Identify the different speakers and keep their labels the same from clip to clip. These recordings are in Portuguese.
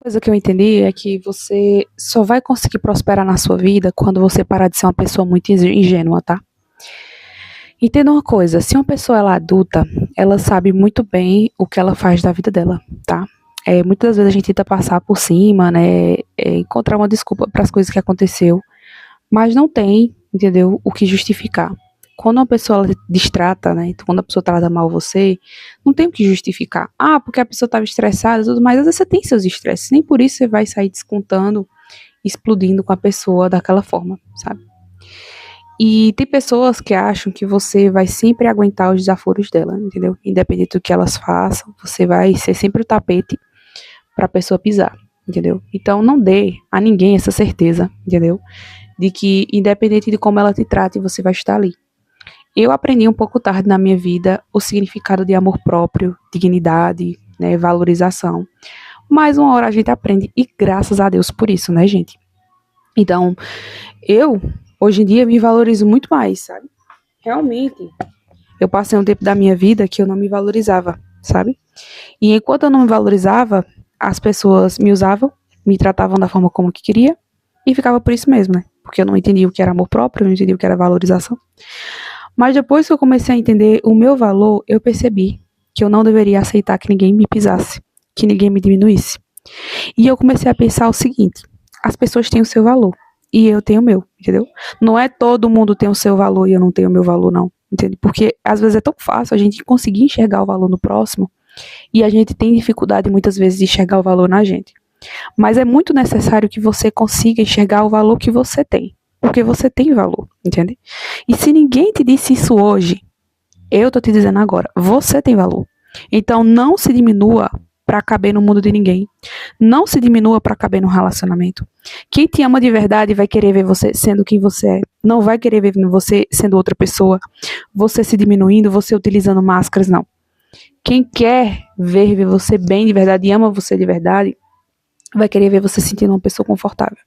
Speaker 1: Coisa que eu entendi é que você só vai conseguir prosperar na sua vida quando você parar de ser uma pessoa muito ingênua, tá? Entenda uma coisa, se uma pessoa ela é adulta, ela sabe muito bem o que ela faz da vida dela, tá? Muitas vezes a gente tenta passar por cima, né? Encontrar uma desculpa para as coisas que aconteceu, mas não tem, entendeu? O que justificar. Quando uma pessoa ela distrata, né? Quando a pessoa trata mal você, não tem o que justificar. Ah, porque a pessoa estava estressada, e tudo mais. Às vezes você tem seus estresses, nem por isso você vai sair descontando, explodindo com a pessoa daquela forma, sabe? E tem pessoas que acham que você vai sempre aguentar os desaforos dela, entendeu? Independente do que elas façam, você vai ser sempre o tapete para a pessoa pisar, entendeu? Então não dê a ninguém essa certeza, entendeu? De que independente de como ela te trate, você vai estar ali. Eu aprendi um pouco tarde na minha vida o significado de amor próprio, dignidade, né, valorização. Mas uma hora a gente aprende e graças a Deus por isso, né, gente? Então, eu hoje em dia me valorizo muito mais, sabe? Realmente, eu passei um tempo da minha vida que eu não me valorizava, sabe? E enquanto eu não me valorizava, as pessoas me usavam, me tratavam da forma como que queria e ficava por isso mesmo, né? Porque eu não entendia o que era amor próprio, eu não entendia o que era valorização. Mas depois que eu comecei a entender o meu valor, eu percebi que eu não deveria aceitar que ninguém me pisasse, que ninguém me diminuísse. E eu comecei a pensar o seguinte: as pessoas têm o seu valor e eu tenho o meu, entendeu? Não é todo mundo tem o seu valor e eu não tenho o meu valor, não, entende? Porque às vezes é tão fácil a gente conseguir enxergar o valor no próximo e a gente tem dificuldade muitas vezes de enxergar o valor na gente. Mas é muito necessário que você consiga enxergar o valor que você tem, porque você tem valor, entende? E se ninguém te disse isso hoje, eu tô te dizendo agora, você tem valor. Então não se diminua para caber no mundo de ninguém. Não se diminua para caber no relacionamento. Quem te ama de verdade vai querer ver você sendo quem você é. Não vai querer ver você sendo outra pessoa. Você se diminuindo, você utilizando máscaras, não. Quem quer ver você bem de verdade e ama você de verdade, vai querer ver você sentindo uma pessoa confortável.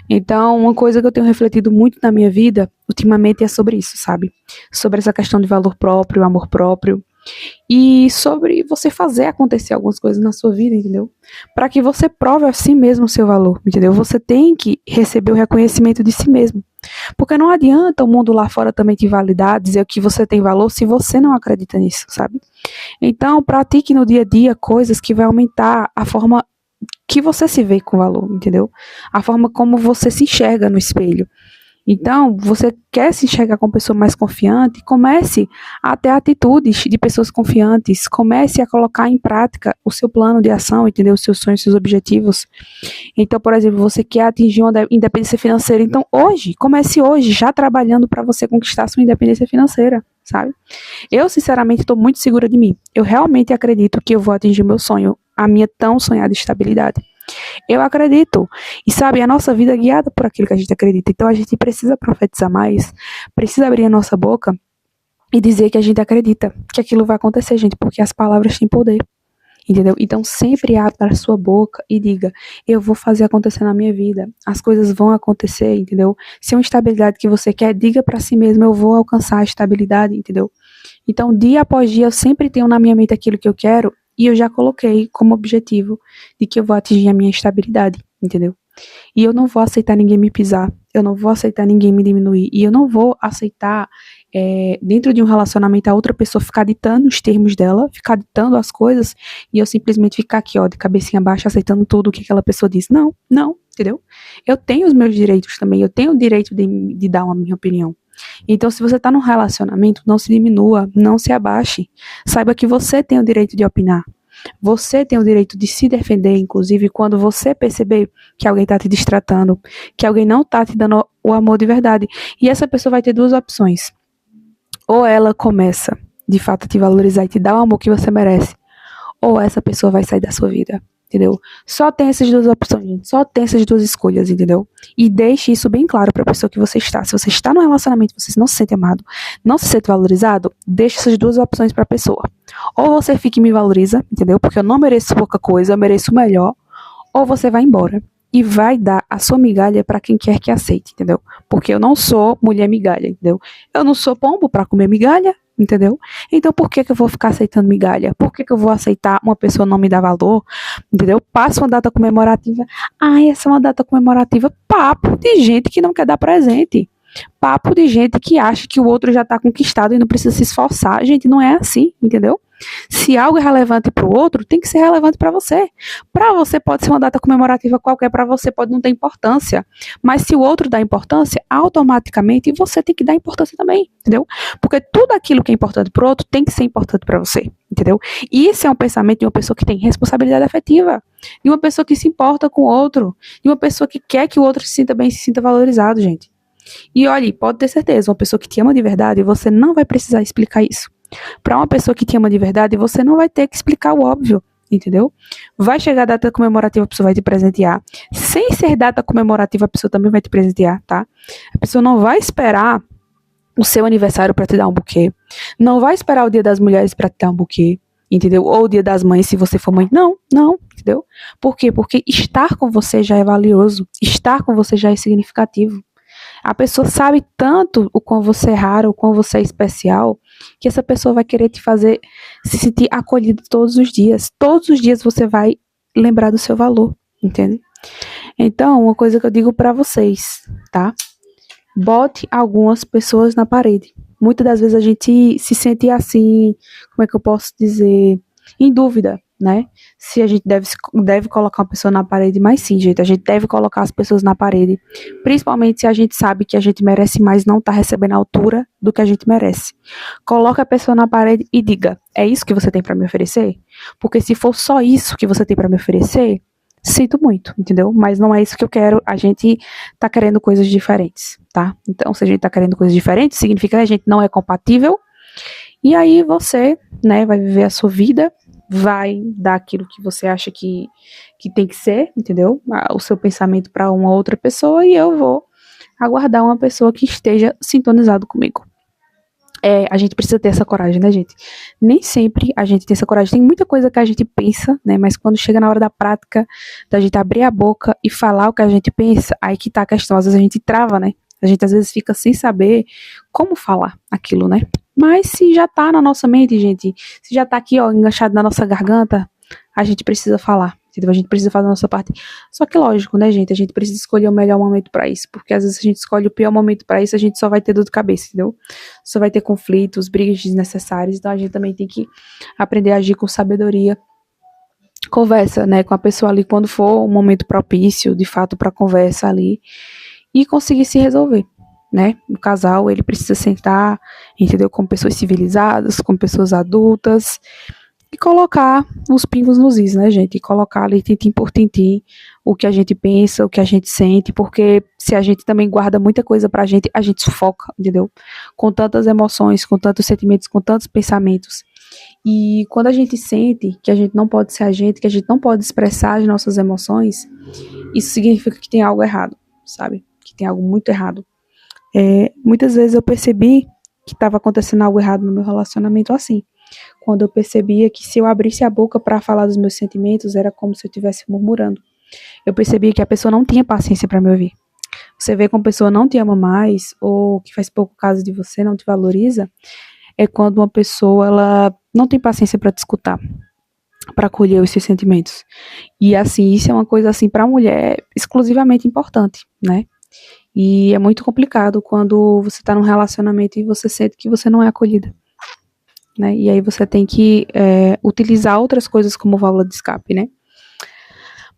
Speaker 1: Então, uma coisa que eu tenho refletido muito na minha vida, ultimamente, é sobre isso, sabe? Sobre essa questão de valor próprio, amor próprio. E sobre você fazer acontecer algumas coisas na sua vida, entendeu? Para que você prove a si mesmo o seu valor, entendeu? Você tem que receber o reconhecimento de si mesmo. Porque não adianta o mundo lá fora também te validar, dizer que você tem valor se você não acredita nisso, sabe? Então, pratique no dia a dia coisas que vai aumentar a forma que você se vê com valor, entendeu? A forma como você se enxerga no espelho. Então, você quer se enxergar como pessoa mais confiante, comece a ter atitudes de pessoas confiantes, comece a colocar em prática o seu plano de ação, entendeu? Os seus sonhos, seus objetivos. Então, por exemplo, você quer atingir uma independência financeira, então hoje, comece hoje, já trabalhando para você conquistar a sua independência financeira, sabe? Eu, sinceramente, estou muito segura de mim. Eu realmente acredito que eu vou atingir meu sonho, a minha tão sonhada estabilidade. Eu acredito. E sabe, a nossa vida é guiada por aquilo que a gente acredita. Então a gente precisa profetizar mais, precisa abrir a nossa boca e dizer que a gente acredita que aquilo vai acontecer, gente, porque as palavras têm poder. Entendeu? Então sempre abra a sua boca e diga: eu vou fazer acontecer na minha vida. As coisas vão acontecer, entendeu? Se é uma estabilidade que você quer, diga para si mesmo: eu vou alcançar a estabilidade, entendeu? Então, dia após dia, eu sempre tenho na minha mente aquilo que eu quero e eu já coloquei como objetivo de que eu vou atingir a minha estabilidade, entendeu? E eu não vou aceitar ninguém me pisar, eu não vou aceitar ninguém me diminuir, e eu não vou aceitar, dentro de um relacionamento, a outra pessoa ficar ditando os termos dela, ficar ditando as coisas, e eu simplesmente ficar aqui, ó, de cabecinha baixa, aceitando tudo o que aquela pessoa diz. Não, não, entendeu? Eu tenho os meus direitos também, eu tenho o direito de dar uma minha opinião. Então, se você está num relacionamento, não se diminua, não se abaixe. Saiba que você tem o direito de opinar. Você tem o direito de se defender, inclusive, quando você perceber que alguém está te distratando, que alguém não está te dando o amor de verdade. E essa pessoa vai ter duas opções. Ou ela começa, de fato, a te valorizar e te dar o amor que você merece, ou essa pessoa vai sair da sua vida. Entendeu? Só tem essas duas opções, gente. Só tem essas duas escolhas, entendeu? E deixe isso bem claro para a pessoa que você está. Se você está num relacionamento e você não se sente amado, não se sente valorizado, deixe essas duas opções para a pessoa. Ou você fica e me valoriza, entendeu? Porque eu não mereço pouca coisa, eu mereço o melhor. Ou você vai embora e vai dar a sua migalha para quem quer que aceite, entendeu? Porque eu não sou mulher migalha, entendeu? Eu não sou pombo para comer migalha entendeu? Então por que que eu vou ficar aceitando migalha? Por que que eu vou aceitar uma pessoa não me dar valor, entendeu? Passa uma data comemorativa. Ai, essa é uma data comemorativa. Papo de gente que não quer dar presente. Papo de gente que acha que o outro já está conquistado e não precisa se esforçar. Gente, não é assim, entendeu? Se algo é relevante para o outro, tem que ser relevante para você. Para você pode ser uma data comemorativa qualquer, para você pode não ter importância. Mas se o outro dá importância, automaticamente você tem que dar importância também, entendeu? Porque tudo aquilo que é importante para o outro tem que ser importante para você, entendeu? E esse é um pensamento de uma pessoa que tem responsabilidade afetiva, de uma pessoa que se importa com o outro, de uma pessoa que quer que o outro se sinta bem, se sinta valorizado, gente. E olhe, pode ter certeza, uma pessoa que te ama de verdade, você não vai precisar explicar isso. Para uma pessoa que te ama de verdade, você não vai ter que explicar o óbvio, entendeu? Vai chegar a data comemorativa, a pessoa vai te presentear. Sem ser data comemorativa, a pessoa também vai te presentear, tá? A pessoa não vai esperar o seu aniversário para te dar um buquê. Não vai esperar o Dia das Mulheres para te dar um buquê, entendeu? Ou o Dia das Mães, se você for mãe. Não, não, entendeu? Por quê? Porque estar com você já é valioso. Estar com você já é significativo. A pessoa sabe tanto o quão você é raro, o quão você é especial, que essa pessoa vai querer te fazer se sentir acolhido todos os dias. Todos os dias você vai lembrar do seu valor, entende? Então, uma coisa que eu digo pra vocês, tá? Bote algumas pessoas na parede. Muitas das vezes a gente se sente assim, como é que eu posso dizer, em dúvida, né? Se a gente deve colocar uma pessoa na parede, mas sim, gente, a gente deve colocar as pessoas na parede, principalmente se a gente sabe que a gente merece mais, não tá recebendo a altura do que a gente merece. Coloque a pessoa na parede e diga, é isso que você tem para me oferecer? Porque se for só isso que você tem para me oferecer, sinto muito, entendeu? Mas não é isso que eu quero, a gente tá querendo coisas diferentes, tá? Então, se a gente tá querendo coisas diferentes, significa que a gente não é compatível, e aí você, né, vai viver a sua vida, vai dar aquilo que você acha que tem que ser, entendeu? O seu pensamento para uma outra pessoa e eu vou aguardar uma pessoa que esteja sintonizado comigo. A gente precisa ter essa coragem, né, gente? Nem sempre a gente tem essa coragem. Tem muita coisa que a gente pensa, né? Mas quando chega na hora da prática, da gente abrir a boca e falar o que a gente pensa, aí que tá a questão. Às vezes a gente trava, né? A gente às vezes fica sem saber como falar aquilo, né? Mas se já tá na nossa mente, gente, se já tá aqui, ó, enganchado na nossa garganta, a gente precisa falar, entendeu? A gente precisa fazer a nossa parte. Só que lógico, né, gente? A gente precisa escolher o melhor momento pra isso, porque às vezes a gente escolhe o pior momento pra isso, a gente só vai ter dor de cabeça, entendeu? Só vai ter conflitos, brigas desnecessárias, então a gente também tem que aprender a agir com sabedoria. Conversa, né, com a pessoa ali quando for um momento propício, de fato, pra conversa ali, e conseguir se resolver, né? O casal, ele precisa sentar, entendeu? Com pessoas civilizadas, com pessoas adultas, e colocar os pingos nos is, né, gente? E colocar ali, tintim por tintim, o que a gente pensa, o que a gente sente, porque se a gente também guarda muita coisa pra gente, a gente sufoca, entendeu? Com tantas emoções, com tantos sentimentos, com tantos pensamentos. E quando a gente sente que a gente não pode ser a gente, que a gente não pode expressar as nossas emoções, isso significa que tem algo errado, sabe? Que tem algo muito errado. Muitas vezes eu percebi que estava acontecendo algo errado no meu relacionamento assim. Quando eu percebia que se eu abrisse a boca para falar dos meus sentimentos, era como se eu estivesse murmurando. Eu percebia que a pessoa não tinha paciência para me ouvir. Você vê que uma pessoa não te ama mais, ou que faz pouco caso de você, não te valoriza, é quando uma pessoa ela não tem paciência para te escutar, para acolher os seus sentimentos. E assim, isso é uma coisa assim para a mulher exclusivamente importante, né? E é muito complicado quando você está num relacionamento e você sente que você não é acolhida, né? E aí você tem que utilizar outras coisas como válvula de escape, né?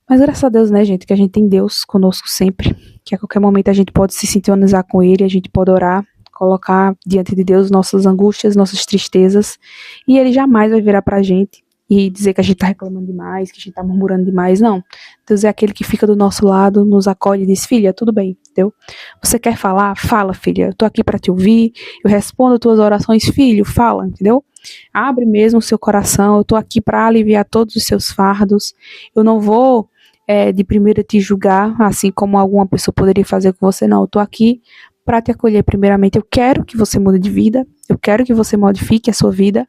Speaker 1: Mas graças a Deus, né, gente, que a gente tem Deus conosco sempre, que a qualquer momento a gente pode se sintonizar com Ele, a gente pode orar, colocar diante de Deus nossas angústias, nossas tristezas, e Ele jamais vai virar pra gente e dizer que a gente tá reclamando demais, que a gente tá murmurando demais, não. Deus é aquele que fica do nosso lado, nos acolhe e diz, filha, tudo bem, entendeu? Você quer falar? Fala, filha, eu tô aqui pra te ouvir, eu respondo tuas orações, filho, fala, entendeu? Abre mesmo o seu coração, eu tô aqui pra aliviar todos os seus fardos, eu não vou de primeira te julgar, assim como alguma pessoa poderia fazer com você, não, eu tô aqui pra te acolher primeiramente, eu quero que você mude de vida, eu quero que você modifique a sua vida,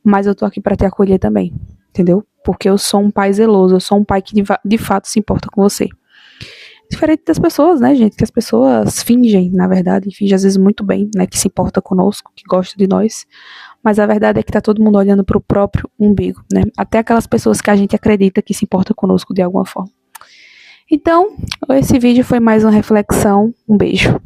Speaker 1: mas eu tô aqui pra te acolher também, entendeu? Porque eu sou um pai zeloso, eu sou um pai que de fato se importa com você. Diferente das pessoas, né, gente? Que as pessoas fingem, na verdade, fingem às vezes muito bem, né? Que se importa conosco, que gosta de nós. Mas a verdade é que tá todo mundo olhando pro próprio umbigo, né? Até aquelas pessoas que a gente acredita que se importa conosco de alguma forma. Então, esse vídeo foi mais uma reflexão. Um beijo.